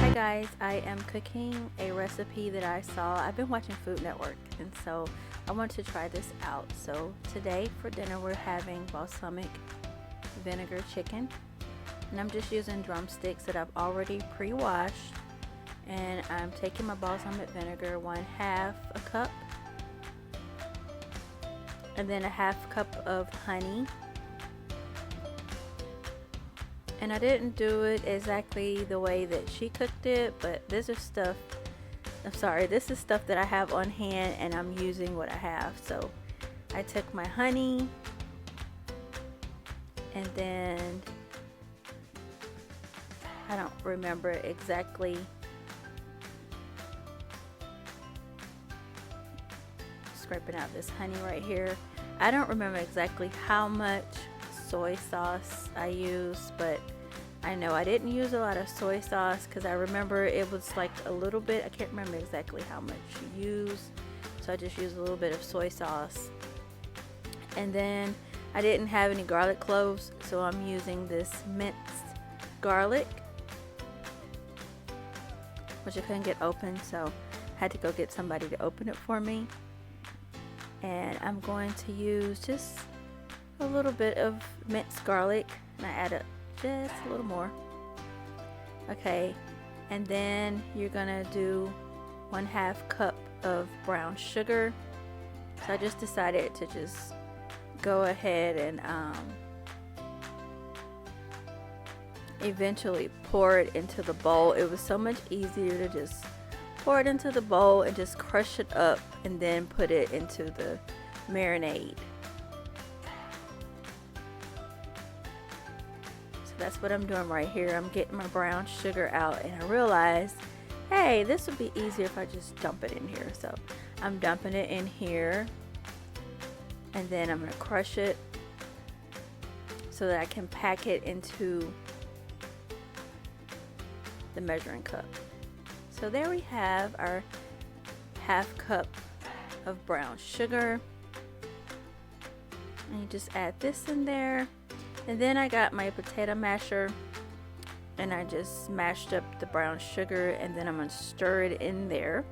Hi guys, I am cooking a recipe that I saw. I've been watching Food Network and so I want to try this out. So today for dinner we're having balsamic vinegar chicken, and I'm just using drumsticks that I've already pre-washed, and I'm taking my balsamic vinegar, 1/2 a cup, and then 1/2 cup of honey. And I didn't do it exactly the way that she cooked it, but this is stuff that I have on hand and I'm using what I have. So I took my honey, and then I don't remember exactly scraping out this honey right here. I don't remember exactly how much soy sauce I used, but I know I didn't use a lot of soy sauce because I remember it was like a little bit. I can't remember exactly how much you use, so I just used a little bit of soy sauce. And then I didn't have any garlic cloves, so I'm using this minced garlic, which I couldn't get open, so I had to go get somebody to open it for me. And I'm going to use just a little bit of minced garlic, and I add just a little more. Okay, and then you're gonna do 1/2 cup of brown sugar. So I just decided to just go ahead and eventually pour it into the bowl. It was so much easier to just pour it into the bowl and just crush it up and then put it into the marinade. That's what I'm doing right here. I'm getting my brown sugar out, and I realized, hey, this would be easier if I just dump it in here. So I'm dumping it in here, and then I'm going to crush it so that I can pack it into the measuring cup. So there we have our 1/2 cup of brown sugar, and you just add this in there. And then I got my potato masher, and I just mashed up the brown sugar, and then I'm going to stir it in there.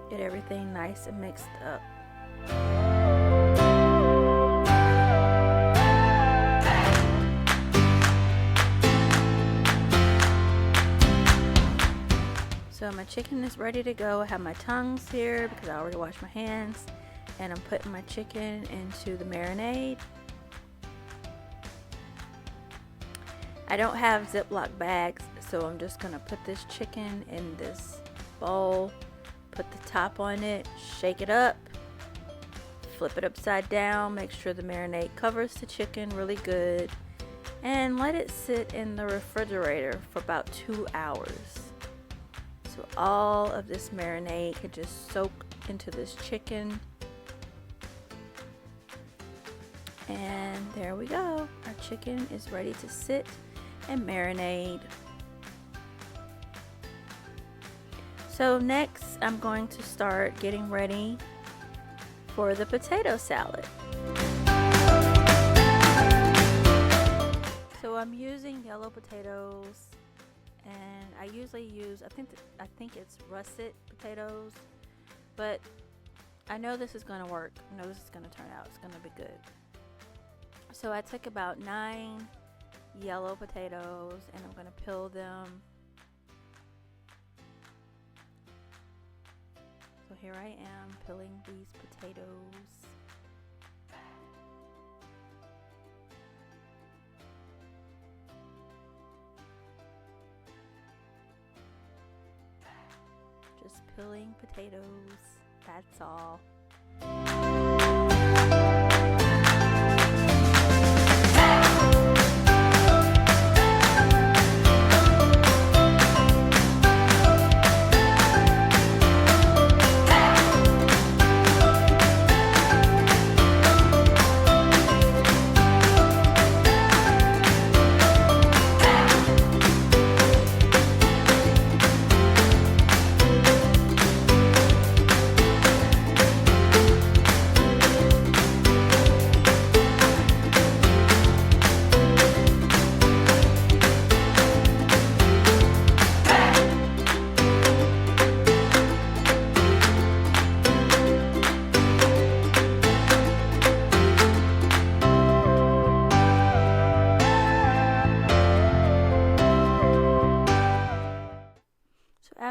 Get everything nice and mixed up. So my chicken is ready to go. I have my tongs here because I already washed my hands. And I'm putting my chicken into the marinade. I don't have Ziploc bags, so I'm just gonna put this chicken in this bowl, put the top on it, shake it up, flip it upside down, make sure the marinade covers the chicken really good, and let it sit in the refrigerator for about 2 hours. So all of this marinade can just soak into this chicken. And there we go. Our chicken is ready to sit and marinate. So next I'm going to start getting ready for the potato salad. So I'm using yellow potatoes, and I usually use, I think it's russet potatoes, but I know this is going to work. I know this is going to turn out. It's going to be good. So I took about 9 yellow potatoes, and I'm going to peel them. So here I am peeling these potatoes. Just peeling potatoes, that's all.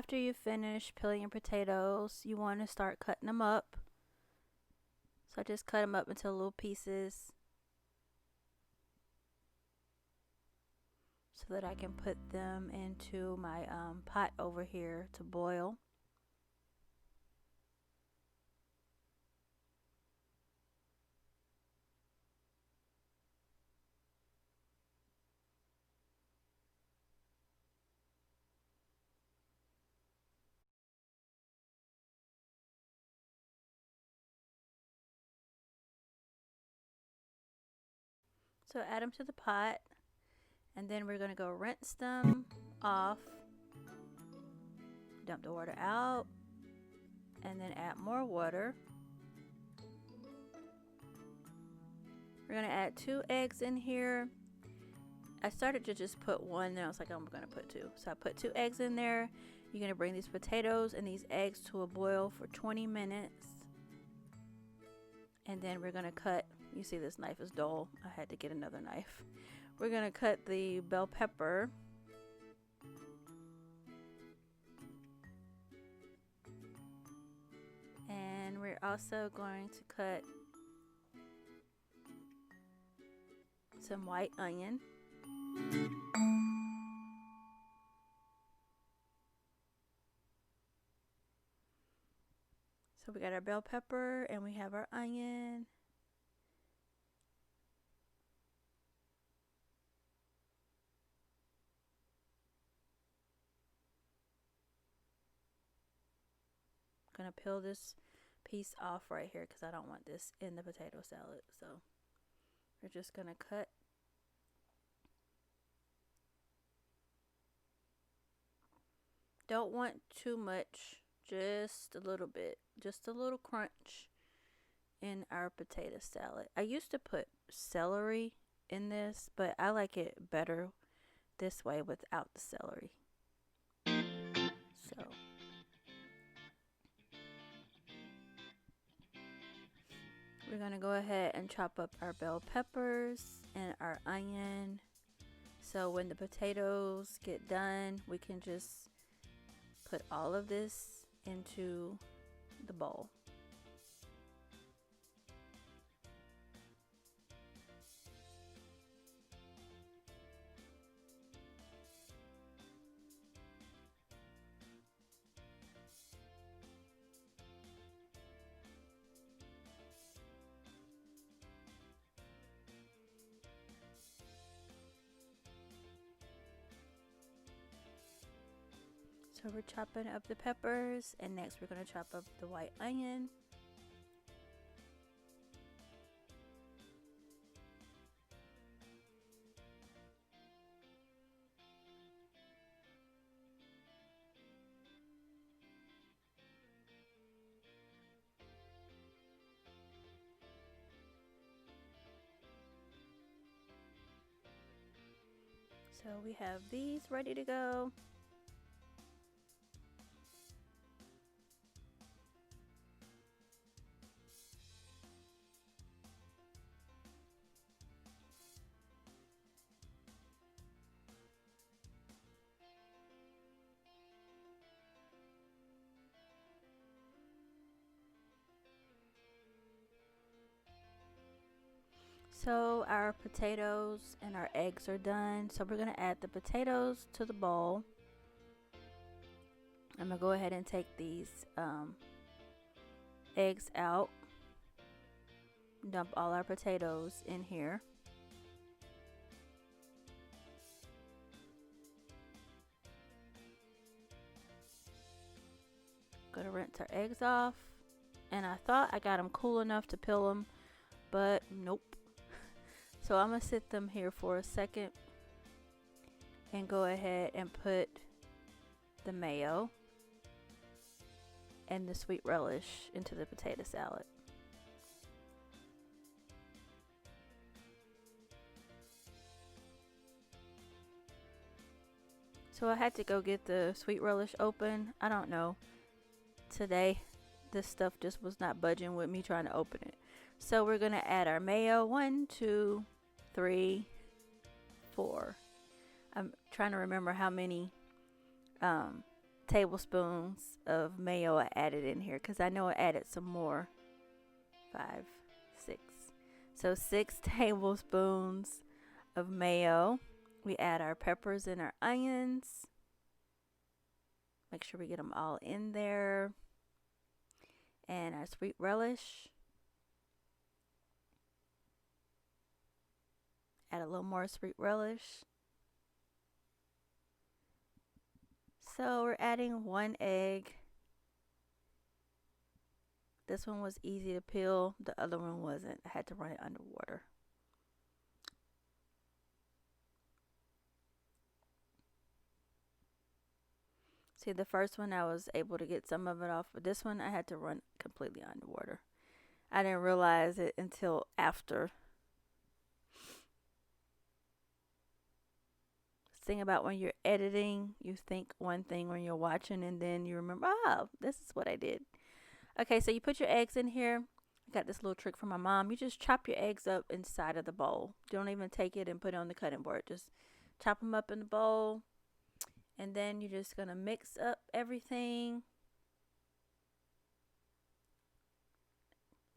after you finish peeling your potatoes, you want to start cutting them up. So I just cut them up into little pieces so that I can put them into my pot over here to boil. So add them to the pot, and then we're going to go rinse them off, dump the water out, and then add more water. We're going to add 2 eggs in here. I started to just put 1, then I was like, I'm going to put 2. So I put 2 eggs in there. You're going to bring these potatoes and these eggs to a boil for 20 minutes. And then we're going to cut, you see this knife is dull. I had to get another knife. We're going to cut the bell pepper. And we're also going to cut some white onion. So we got our bell pepper and we have our onion. I'm gonna peel this piece off right here because I don't want this in the potato salad. So we're just gonna cut. Don't want too much, just a little bit, just a little crunch in our potato salad. I used to put celery in this, but I like it better this way without the celery. So we're gonna go ahead and chop up our bell peppers and our onion. So when the potatoes get done, we can just put all of this into the bowl. So we're chopping up the peppers, and next we're going to chop up the white onion. So we have these ready to go. So our potatoes and our eggs are done. So we're going to add the potatoes to the bowl. I'm going to go ahead and take these eggs out. Dump all our potatoes in here. Gonna rinse our eggs off. And I thought I got them cool enough to peel them, but nope. So I'm gonna sit them here for a second and go ahead and put the mayo and the sweet relish into the potato salad. So I had to go get the sweet relish open. I don't know. Today, this stuff just was not budging with me trying to open it. So we're going to add our mayo. 1, 2, 3, 4. I'm trying to remember how many tablespoons of mayo I added in here because I know I added some more. 5, 6. So 6 tablespoons of mayo. We add our peppers and our onions. Make sure we get them all in there. And our sweet relish. Add a little more sweet relish. So we're adding 1 egg. This one was easy to peel. The other one wasn't. I had to run it under water. See, the first one I was able to get some of it off, but this one I had to run completely underwater. I didn't realize it until after. Thing about when you're editing, you think one thing when you're watching and then you remember, oh, this is what I did. Okay, so you put your eggs in here. I got this little trick from my mom. You just chop your eggs up inside of the bowl. Don't even take it and put it on the cutting board. Just chop them up in the bowl. And then you're just going to mix up everything.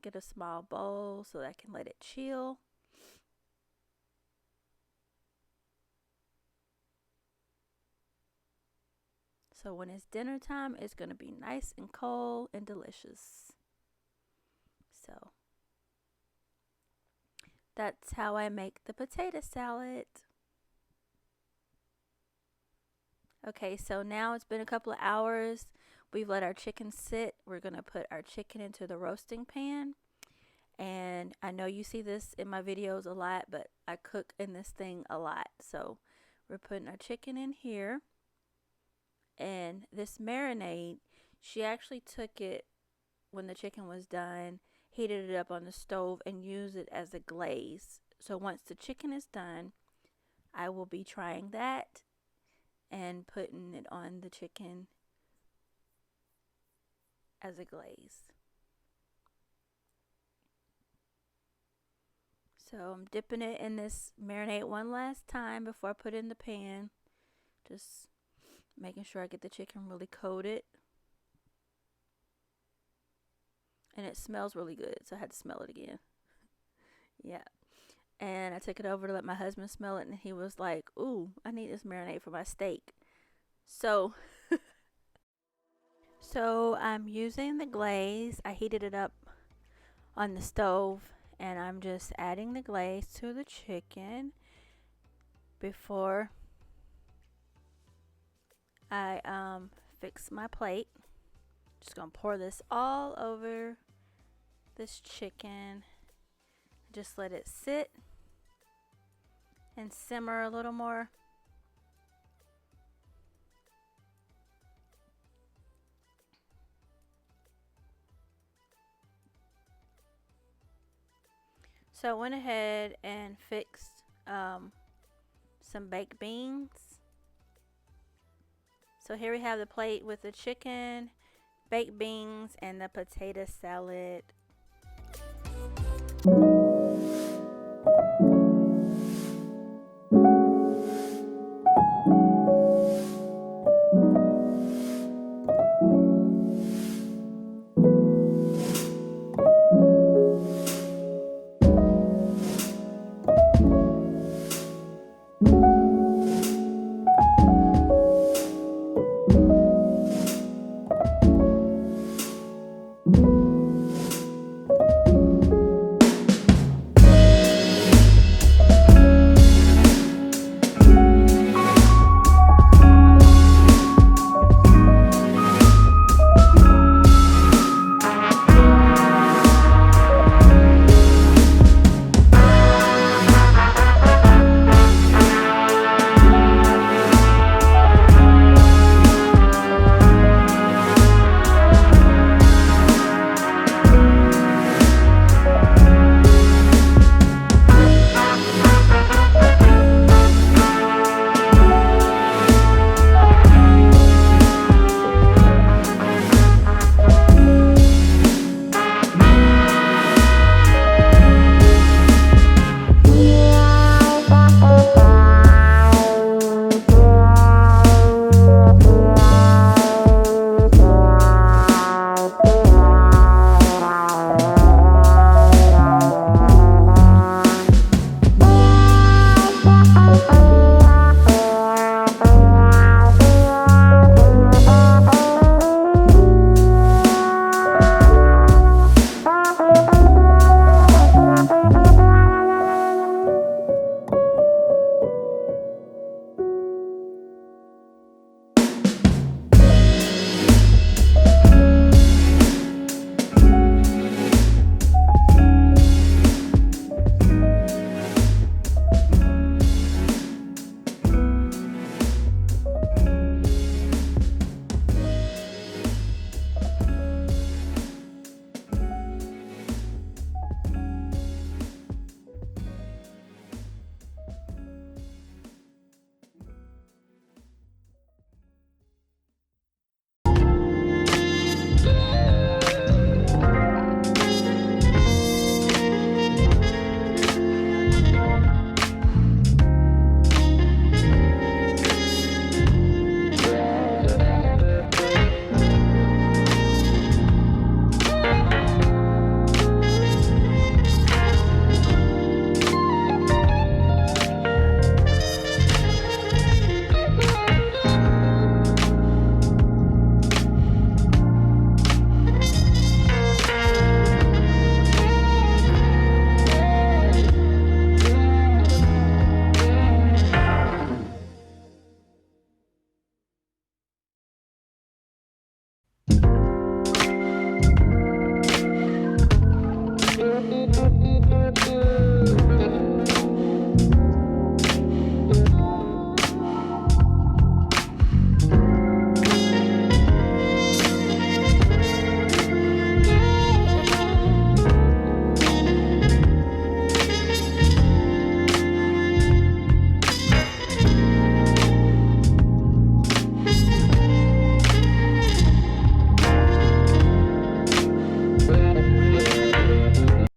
Get a small bowl so that I can let it chill. So when it's dinner time, it's going to be nice and cold and delicious. So that's how I make the potato salad. Okay, so now it's been a couple of hours. We've let our chicken sit. We're going to put our chicken into the roasting pan. And I know you see this in my videos a lot, but I cook in this thing a lot. So we're putting our chicken in here. And this marinade, she actually took it when the chicken was done, heated it up on the stove, and used it as a glaze. So once the chicken is done, I will be trying that and putting it on the chicken as a glaze. So I'm dipping it in this marinade one last time before I put it in the pan. Just making sure I get the chicken really coated. And it smells really good, so I had to smell it again. Yeah. And I took it over to let my husband smell it, and he was like, ooh, I need this marinade for my steak. So, I'm using the glaze. I heated it up on the stove, and I'm just adding the glaze to the chicken before I fix my plate. Just gonna pour this all over this chicken. Just let it sit and simmer a little more. So I went ahead and fixed some baked beans. So here we have the plate with the chicken, baked beans, and the potato salad